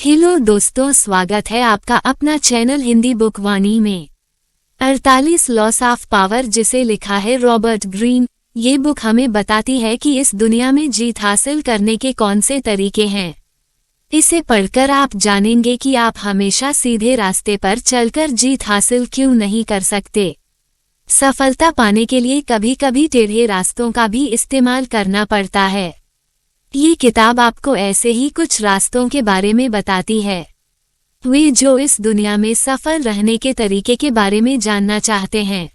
Hello दोस्तों, स्वागत है आपका अपना चैनल हिंदी बुक वाणी में। 48 लॉस ऑफ पावर, जिसे लिखा है रॉबर्ट ग्रीन। ये बुक हमें बताती है कि इस दुनिया में जीत हासिल करने के कौन से तरीके हैं। इसे पढ़कर आप जानेंगे कि आप हमेशा सीधे रास्ते पर चलकर जीत हासिल क्यों नहीं कर सकते। सफलता पाने के लिए कभी कभी टेढ़े रास्तों का भी इस्तेमाल करना पड़ता है। ये किताब आपको ऐसे ही कुछ रास्तों के बारे में बताती है। वे जो इस दुनिया में सफल रहने के तरीके के बारे में जानना चाहते हैं,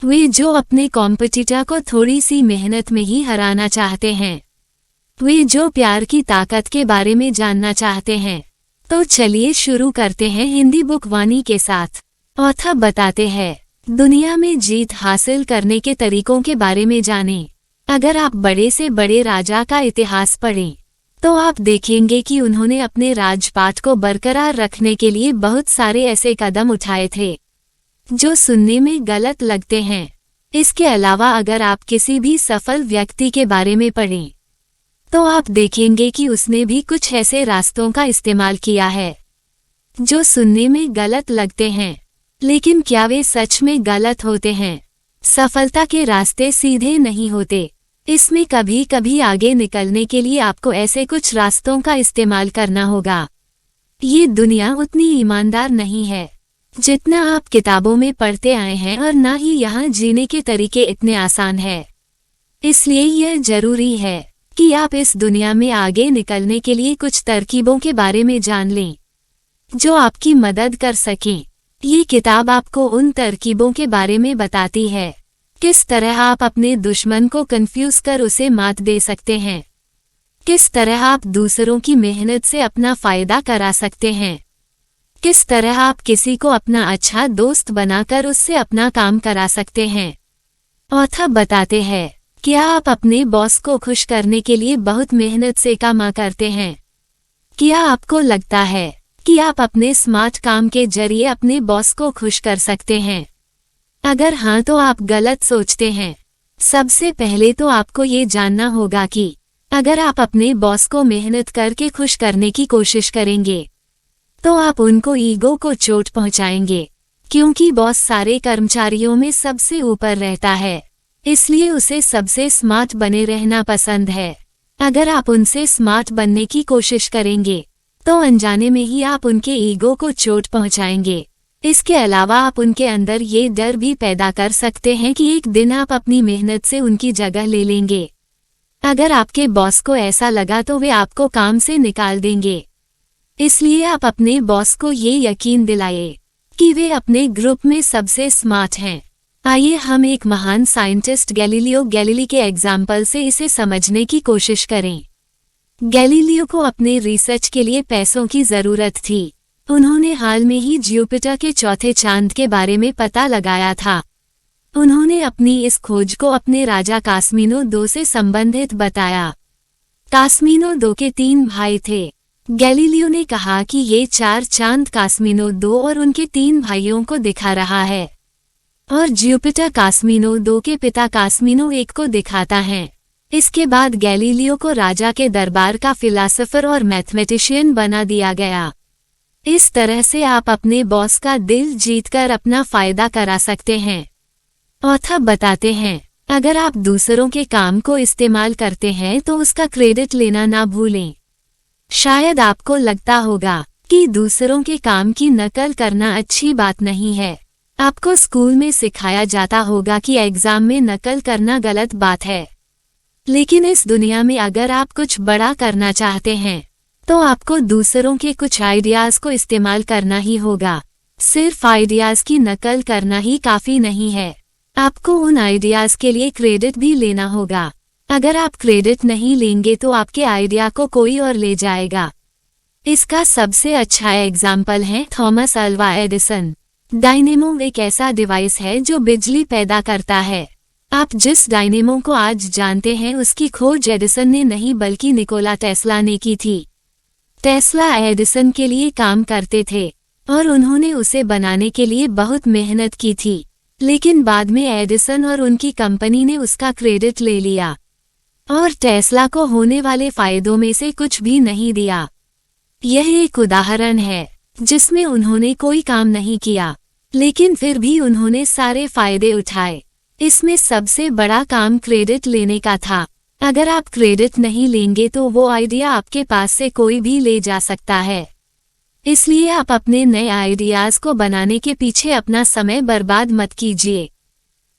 वे जो अपने कॉम्पिटिटर को थोड़ी सी मेहनत में ही हराना चाहते हैं, वे जो प्यार की ताकत के बारे में जानना चाहते हैं। तो चलिए शुरू करते हैं हिंदी बुक वाणी के साथ। ऑथर बताते हैं, दुनिया में जीत हासिल करने के तरीकों के बारे में जानें। अगर आप बड़े से बड़े राजा का इतिहास पढ़ें तो आप देखेंगे कि उन्होंने अपने राजपाट को बरकरार रखने के लिए बहुत सारे ऐसे कदम उठाए थे जो सुनने में गलत लगते हैं। इसके अलावा अगर आप किसी भी सफल व्यक्ति के बारे में पढ़ें तो आप देखेंगे कि उसने भी कुछ ऐसे रास्तों का इस्तेमाल किया है जो सुनने में गलत लगते हैं, लेकिन क्या वे सच में गलत होते हैं? सफलता के रास्ते सीधे नहीं होते। इसमें कभी कभी आगे निकलने के लिए आपको ऐसे कुछ रास्तों का इस्तेमाल करना होगा। ये दुनिया उतनी ईमानदार नहीं है जितना आप किताबों में पढ़ते आए हैं, और ना ही यहाँ जीने के तरीके इतने आसान है। इसलिए यह जरूरी है कि आप इस दुनिया में आगे निकलने के लिए कुछ तरकीबों के बारे में जान लें जो आपकी मदद कर सकें। ये किताब आपको उन तरकीबों के बारे में बताती है किस तरह आप अपने दुश्मन को कंफ्यूज कर उसे मात दे सकते हैं, किस तरह आप दूसरों की मेहनत से अपना फायदा करा सकते हैं, किस तरह आप किसी को अपना अच्छा दोस्त बनाकर उससे अपना काम करा सकते हैं। ऑथर बताते हैं, क्या आप अपने बॉस को खुश करने के लिए बहुत मेहनत से काम करते हैं? क्या आपको लगता है कि आप अपने स्मार्ट काम के जरिए अपने बॉस को खुश कर सकते हैं? अगर हाँ तो आप गलत सोचते हैं। सबसे पहले तो आपको ये जानना होगा कि अगर आप अपने बॉस को मेहनत करके खुश करने की कोशिश करेंगे तो आप उनको ईगो को चोट पहुंचाएंगे, क्योंकि बॉस सारे कर्मचारियों में सबसे ऊपर रहता है, इसलिए उसे सबसे स्मार्ट बने रहना पसंद है। अगर आप उनसे स्मार्ट बनने की कोशिश करेंगे तो अनजाने में ही आप उनके ईगो को चोट पहुंचाएंगे। इसके अलावा आप उनके अंदर ये डर भी पैदा कर सकते हैं कि एक दिन आप अपनी मेहनत से उनकी जगह ले लेंगे। अगर आपके बॉस को ऐसा लगा तो वे आपको काम से निकाल देंगे। इसलिए आप अपने बॉस को ये यकीन दिलाएं कि वे अपने ग्रुप में सबसे स्मार्ट हैं। आइए हम एक महान साइंटिस्ट गैलीलियो गैलीली के एग्जाम्पल से इसे समझने की कोशिश करें। गैलीलियो को अपने रिसर्च के लिए पैसों की जरूरत थी। उन्होंने हाल में ही जुपिटर के चौथे चांद के बारे में पता लगाया था। उन्होंने अपनी इस खोज को अपने राजा कास्मिनो II से संबंधित बताया। कास्मिनो II के 3 भाई थे। गैलीलियो ने कहा कि ये 4 चांद कास्मिनो II और उनके 3 भाइयों को दिखा रहा है, और जुपिटर कास्मिनो II के पिता कास्मिनो I को दिखाता है। इसके बाद गैलीलियो को राजा के दरबार का फिलासफर और मैथमेटिशियन बना दिया गया। इस तरह से आप अपने बॉस का दिल जीतकर अपना फायदा करा सकते हैं। ऑथर बताते हैं, अगर आप दूसरों के काम को इस्तेमाल करते हैं तो उसका क्रेडिट लेना ना भूलें। शायद आपको लगता होगा कि दूसरों के काम की नकल करना अच्छी बात नहीं है। आपको स्कूल में सिखाया जाता होगा कि एग्जाम में नकल करना गलत बात है, लेकिन इस दुनिया में अगर आप कुछ बड़ा करना चाहते हैं तो आपको दूसरों के कुछ आइडियाज को इस्तेमाल करना ही होगा। सिर्फ आइडियाज की नकल करना ही काफी नहीं है, आपको उन आइडियाज के लिए क्रेडिट भी लेना होगा। अगर आप क्रेडिट नहीं लेंगे तो आपके आइडिया को कोई और ले जाएगा। इसका सबसे अच्छा एग्जाम्पल है थॉमस अल्वा एडिसन। डायनेमो एक ऐसा डिवाइस है जो बिजली पैदा करता है। आप जिस डायनेमो को आज जानते हैं उसकी खोज एडिसन ने नहीं बल्कि निकोला टेस्ला ने की थी। टेस्ला एडिसन के लिए काम करते थे और उन्होंने उसे बनाने के लिए बहुत मेहनत की थी, लेकिन बाद में एडिसन और उनकी कंपनी ने उसका क्रेडिट ले लिया और टेस्ला को होने वाले फायदों में से कुछ भी नहीं दिया। यह एक उदाहरण है जिसमें उन्होंने कोई काम नहीं किया, लेकिन फिर भी उन्होंने सारे फायदे उठाए। इसमें सबसे बड़ा काम क्रेडिट लेने का था। अगर आप क्रेडिट नहीं लेंगे तो वो आइडिया आपके पास से कोई भी ले जा सकता है। इसलिए आप अपने नए आइडियाज को बनाने के पीछे अपना समय बर्बाद मत कीजिए,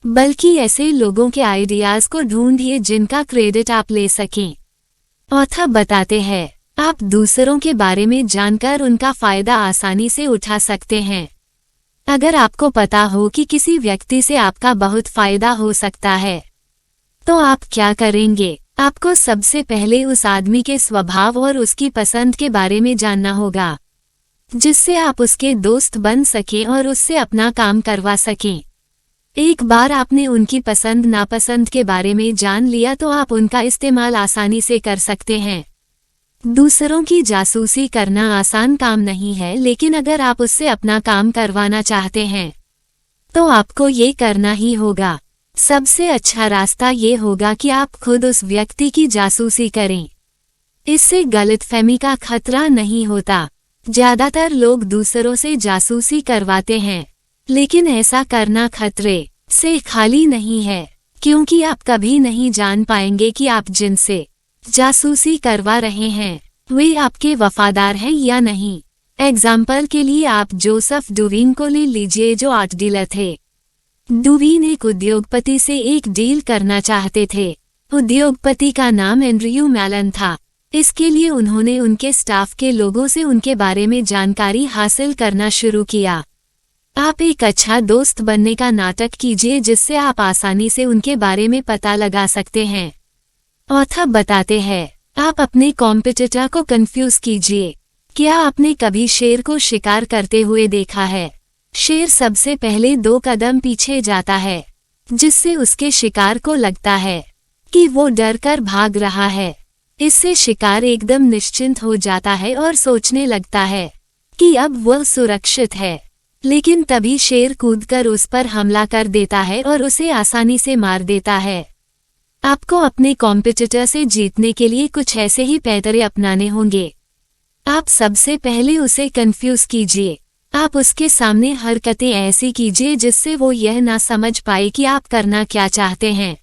बल्कि ऐसे लोगों के आइडियाज को ढूंढिए जिनका क्रेडिट आप ले सकें। ऑथर बताते हैं, आप दूसरों के बारे में जानकर उनका फायदा आसानी से उठा सकते हैं। अगर आपको पता हो कि किसी व्यक्ति से आपका बहुत फायदा हो सकता है, तो आप क्या करेंगे? आपको सबसे पहले उस आदमी के स्वभाव और उसकी पसंद के बारे में जानना होगा, जिससे आप उसके दोस्त बन सकें और उससे अपना काम करवा सकें। एक बार आपने उनकी पसंद नापसंद के बारे में जान लिया तो आप उनका इस्तेमाल आसानी से कर सकते हैं। दूसरों की जासूसी करना आसान काम नहीं है, लेकिन अगर आप उससे अपना काम करवाना चाहते हैं तो आपको ये करना ही होगा। सबसे अच्छा रास्ता ये होगा कि आप खुद उस व्यक्ति की जासूसी करें। इससे गलतफहमी का खतरा नहीं होता। ज्यादातर लोग दूसरों से जासूसी करवाते हैं, लेकिन ऐसा करना खतरे से खाली नहीं है, क्योंकि आप कभी नहीं जान पाएंगे कि आप जिनसे जासूसी करवा रहे हैं वे आपके वफादार हैं या नहीं। एग्जाम्पल के लिए आप जोसेफ डुवीन को ले लीजिए, जो आर्ट डीलर थे। डुवीन एक उद्योगपति से एक डील करना चाहते थे। उद्योगपति का नाम एंड्रयू मैलन था। इसके लिए उन्होंने उनके स्टाफ के लोगों से उनके बारे में जानकारी हासिल करना शुरू किया। आप एक अच्छा दोस्त बनने का नाटक कीजिए, जिससे आप आसानी से उनके बारे में पता लगा सकते हैं। ऑथर बताते हैं, आप अपने कॉम्पिटिटर को कंफ्यूज कीजिए। क्या आपने कभी शेर को शिकार करते हुए देखा है? शेर सबसे पहले 2 कदम पीछे जाता है, जिससे उसके शिकार को लगता है कि वो डर कर भाग रहा है। इससे शिकार एकदम निश्चिंत हो जाता है और सोचने लगता है कि अब वह सुरक्षित है। लेकिन तभी शेर कूदकर उस पर हमला कर देता है और उसे आसानी से मार देता है। आपको अपने कॉम्पिटिटर से जीतने के लिए कुछ ऐसे ही पैतरे अपनाने होंगे। आप सबसे पहले उसे कंफ्यूज कीजिए। आप उसके सामने हरकतें ऐसी कीजिए जिससे वो यह ना समझ पाए कि आप करना क्या चाहते हैं।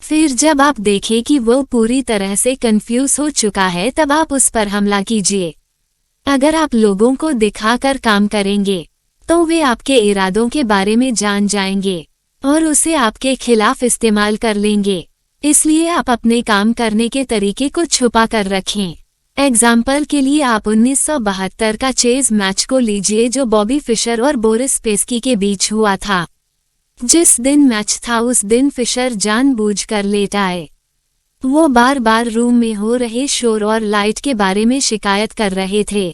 फिर जब आप देखें कि वो पूरी तरह से कंफ्यूज हो चुका है, तब आप उस पर हमला कीजिए। अगर आप लोगों को दिखाकर काम करेंगे तो वे आपके इरादों के बारे में जान जाएंगे और उसे आपके खिलाफ इस्तेमाल कर लेंगे। इसलिए आप अपने काम करने के तरीके को छुपा कर रखें। एग्जाम्पल के लिए आप 1972 का चेज मैच को लीजिए, जो बॉबी फिशर और बोरिस स्पेस्की के बीच हुआ था। जिस दिन मैच था उस दिन फिशर जानबूझकर लेट आए। वो बार बार रूम में हो रहे शोर और लाइट के बारे में शिकायत कर रहे थे।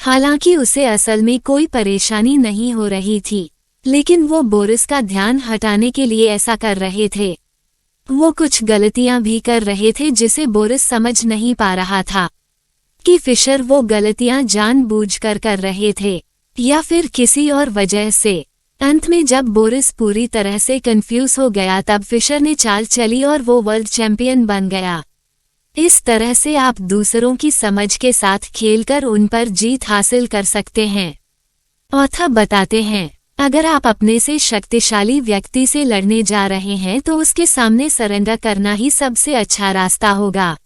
हालांकि उसे असल में कोई परेशानी नहीं हो रही थी, लेकिन वो बोरिस का ध्यान हटाने के लिए ऐसा कर रहे थे। वो कुछ गलतियां भी कर रहे थे जिसे बोरिस समझ नहीं पा रहा था कि फिशर वो गलतियां जानबूझकर कर रहे थे या फिर किसी और वजह से। अंत में जब बोरिस पूरी तरह से कंफ्यूज हो गया, तब फिशर ने चाल चली और वो वर्ल्ड चैंपियन बन गया। इस तरह से आप दूसरों की समझ के साथ खेलकर उन पर जीत हासिल कर सकते हैं। ऑथर बताते हैं, अगर आप अपने से शक्तिशाली व्यक्ति से लड़ने जा रहे हैं तो उसके सामने सरेंडर करना ही सबसे अच्छा रास्ता होगा।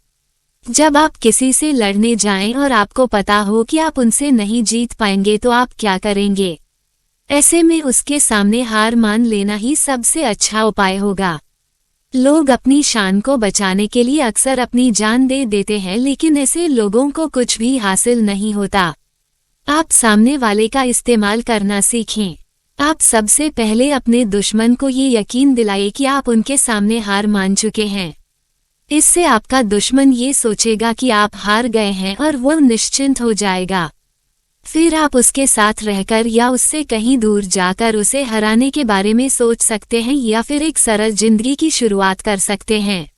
जब आप किसी से लड़ने जाएं और आपको पता हो कि आप उनसे नहीं जीत पाएंगे, तो आप क्या करेंगे? ऐसे में उसके सामने हार मान लेना ही सबसे अच्छा उपाय होगा। लोग अपनी शान को बचाने के लिए अक्सर अपनी जान दे देते हैं, लेकिन ऐसे लोगों को कुछ भी हासिल नहीं होता। आप सामने वाले का इस्तेमाल करना सीखें। आप सबसे पहले अपने दुश्मन को ये यकीन दिलाइए कि आप उनके सामने हार मान चुके हैं। इससे आपका दुश्मन ये सोचेगा कि आप हार गए हैं और वो निश्चिंत हो जाएगा। फिर आप उसके साथ रहकर या उससे कहीं दूर जाकर उसे हराने के बारे में सोच सकते हैं या फिर एक सरल जिंदगी की शुरुआत कर सकते हैं।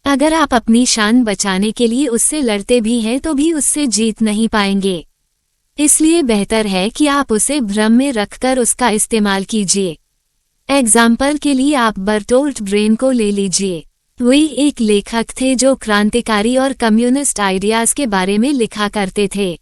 अगर आप अपनी शान बचाने के लिए उससे लड़ते भी हैं तो भी उससे जीत नहीं पाएंगे। इसलिए बेहतर है कि आप उसे भ्रम में रखकर उसका इस्तेमाल कीजिए। एग्जाम्पल के लिए आप बर्टोल्ट ब्रेन को ले लीजिए। वे एक लेखक थे जो क्रांतिकारी और कम्युनिस्ट आइडियाज के बारे में लिखा करते थे।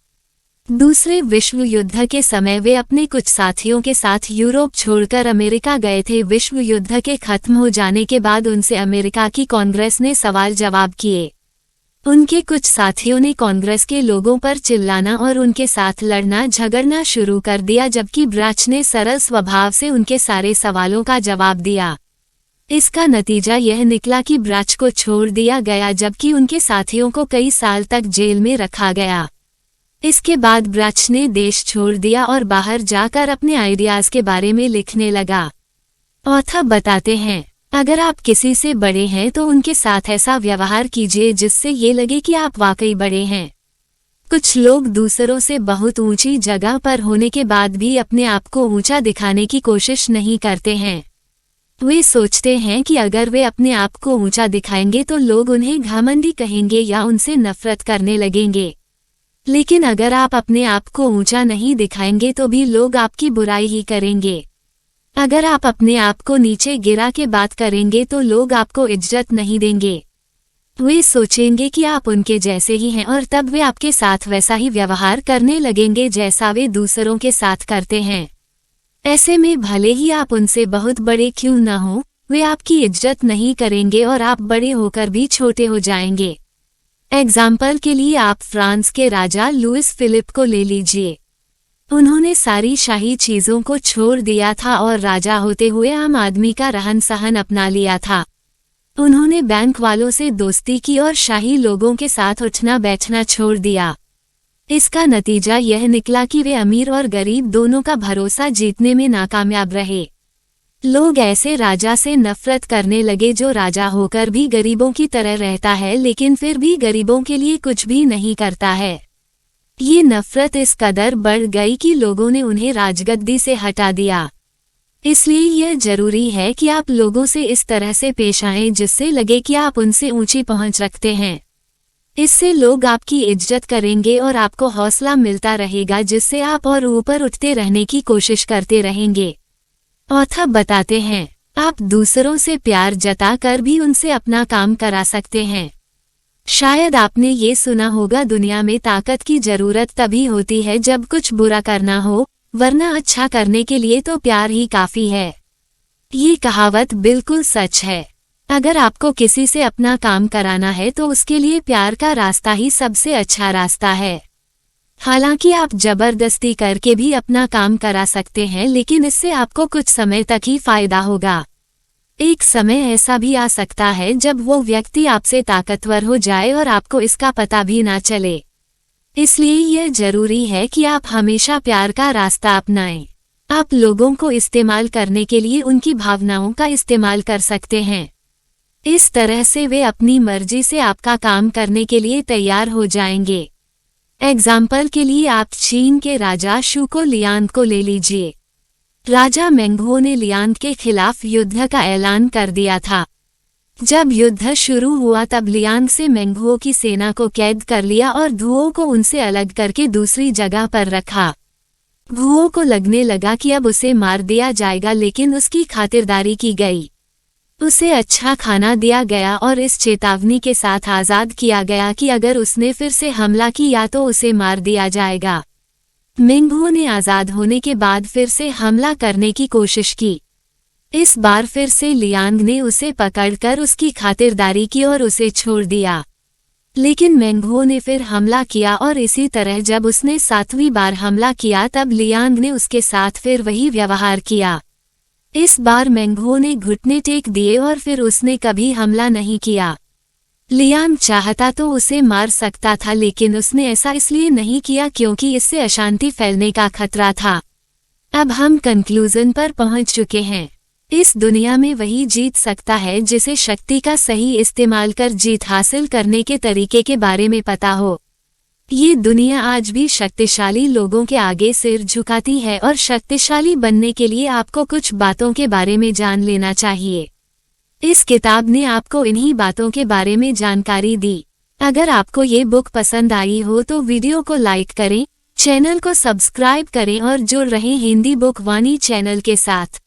दूसरे विश्व युद्ध के समय वे अपने कुछ साथियों के साथ यूरोप छोड़कर अमेरिका गए थे। विश्व युद्ध के खत्म हो जाने के बाद उनसे अमेरिका की कांग्रेस ने सवाल जवाब किए। उनके कुछ साथियों ने कांग्रेस के लोगों पर चिल्लाना और उनके साथ लड़ना झगड़ना शुरू कर दिया, जबकि ब्राच ने सरल स्वभाव से उनके सारे सवालों का जवाब दिया। इसका नतीजा यह निकला कि ब्राच को छोड़ दिया गया, जबकि उनके साथियों को कई साल तक जेल में रखा गया। इसके बाद ब्राच ने देश छोड़ दिया और बाहर जाकर अपने आइडियाज के बारे में लिखने लगा। ऑथर बताते हैं, अगर आप किसी से बड़े हैं तो उनके साथ ऐसा व्यवहार कीजिए जिससे ये लगे कि आप वाकई बड़े हैं। कुछ लोग दूसरों से बहुत ऊंची जगह पर होने के बाद भी अपने आप को ऊंचा दिखाने की कोशिश नहीं करते हैं। वे सोचते हैं कि अगर वे अपने आप को ऊंचा दिखाएंगे तो लोग उन्हें घमंडी कहेंगे या उनसे नफरत करने लगेंगे। लेकिन अगर आप अपने आप को ऊंचा नहीं दिखाएंगे तो भी लोग आपकी बुराई ही करेंगे। अगर आप अपने आप को नीचे गिरा के बात करेंगे तो लोग आपको इज्जत नहीं देंगे। वे सोचेंगे कि आप उनके जैसे ही हैं और तब वे आपके साथ वैसा ही व्यवहार करने लगेंगे जैसा वे दूसरों के साथ करते हैं। ऐसे में भले ही आप उनसे बहुत बड़े क्यों न हो, वे आपकी इज्जत नहीं करेंगे और आप बड़े होकर भी छोटे हो जाएंगे। एग्जाम्पल के लिए आप फ्रांस के राजा लुइस फिलिप को ले लीजिए। उन्होंने सारी शाही चीजों को छोड़ दिया था और राजा होते हुए आम आदमी का रहन सहन अपना लिया था। उन्होंने बैंक वालों से दोस्ती की और शाही लोगों के साथ उठना बैठना छोड़ दिया। इसका नतीजा यह निकला कि वे अमीर और गरीब दोनों का भरोसा जीतने में नाकामयाब रहे। लोग ऐसे राजा से नफरत करने लगे जो राजा होकर भी गरीबों की तरह रहता है लेकिन फिर भी गरीबों के लिए कुछ भी नहीं करता है। ये नफरत इस कदर बढ़ गई कि लोगों ने उन्हें राजगद्दी से हटा दिया। इसलिए यह जरूरी है कि आप लोगों से इस तरह से पेश आएं जिससे लगे कि आप उनसे ऊंची पहुंच रखते हैं। इससे लोग आपकी इज्जत करेंगे और आपको हौसला मिलता रहेगा जिससे आप और ऊपर उठते रहने की कोशिश करते रहेंगे। ऑथर बताते हैं, आप दूसरों से प्यार जताकर भी उनसे अपना काम करा सकते हैं। शायद आपने ये सुना होगा, दुनिया में ताकत की जरूरत तभी होती है जब कुछ बुरा करना हो, वरना अच्छा करने के लिए तो प्यार ही काफी है। ये कहावत बिल्कुल सच है। अगर आपको किसी से अपना काम कराना है तो उसके लिए प्यार का रास्ता ही सबसे अच्छा रास्ता है। हालांकि आप जबरदस्ती करके भी अपना काम करा सकते हैं, लेकिन इससे आपको कुछ समय तक ही फायदा होगा। एक समय ऐसा भी आ सकता है जब वो व्यक्ति आपसे ताकतवर हो जाए और आपको इसका पता भी ना चले। इसलिए यह जरूरी है कि आप हमेशा प्यार का रास्ता अपनाएं। आप लोगों को इस्तेमाल करने के लिए उनकी भावनाओं का इस्तेमाल कर सकते हैं। इस तरह से वे अपनी मर्जी से आपका काम करने के लिए तैयार हो जाएंगे। एग्जाम्पल के लिए आप चीन के राजा शू को लियांग को ले लीजिए। राजा मेंगहो ने लियांग के खिलाफ युद्ध का ऐलान कर दिया था। जब युद्ध शुरू हुआ तब लियांग से मेंगहो की सेना को कैद कर लिया और धुओं को उनसे अलग करके दूसरी जगह पर रखा। धुओं को लगने लगा कि अब उसे मार दिया जाएगा, लेकिन उसकी खातिरदारी की गई। उसे अच्छा खाना दिया गया और इस चेतावनी के साथ आजाद किया गया कि अगर उसने फिर से हमला किया तो उसे मार दिया जाएगा। मेंगहो ने आजाद होने के बाद फिर से हमला करने की कोशिश की। इस बार फिर से लियांग ने उसे पकड़कर उसकी खातिरदारी की और उसे छोड़ दिया। लेकिन मेंगहो ने फिर हमला किया और इसी तरह जब उसने 7वीं बार हमला किया तब लियांग ने उसके साथ फिर वही व्यवहार किया। इस बार मेंगहो ने घुटने टेक दिए और फिर उसने कभी हमला नहीं किया। लियांग चाहता तो उसे मार सकता था, लेकिन उसने ऐसा इसलिए नहीं किया क्योंकि इससे अशांति फैलने का खतरा था। अब हम कंक्लूजन पर पहुंच चुके हैं। इस दुनिया में वही जीत सकता है जिसे शक्ति का सही इस्तेमाल कर जीत हासिल करने के तरीके के बारे में पता हो। ये दुनिया आज भी शक्तिशाली लोगों के आगे सिर झुकाती है और शक्तिशाली बनने के लिए आपको कुछ बातों के बारे में जान लेना चाहिए। इस किताब ने आपको इन्हीं बातों के बारे में जानकारी दी। अगर आपको ये बुक पसंद आई हो तो वीडियो को लाइक करें, चैनल को सब्सक्राइब करें और जुड़ रहें हिंदी बुक वाणी चैनल के साथ।